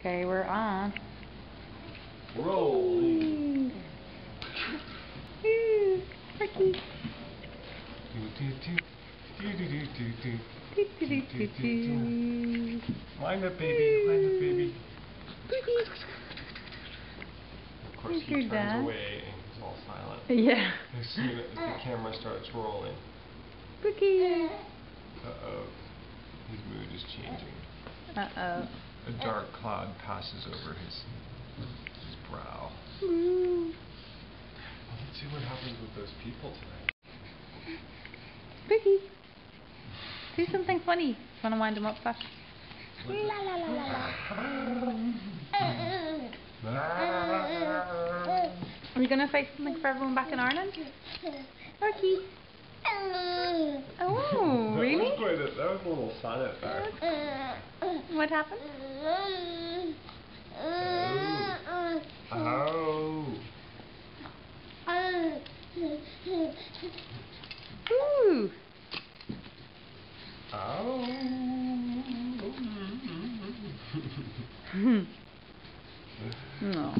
Okay, we're on. Rolling. Ricky. Wind up, baby. Wind up, baby. Of course, he turns away and he's all silent. Yeah. As soon as the camera starts rolling. Ricky. Uh-oh. His mood is changing. Uh-oh. A dark cloud passes over his brow. Ooh. Well, let's see what happens with those people tonight. Ricky. Do something funny. Want to wind him up first? La la la la la. Are you going to say something for everyone back in Ireland? Ricky. Oh, really? That was a little silent there. What happened? Oh. Ooh. Oh. No.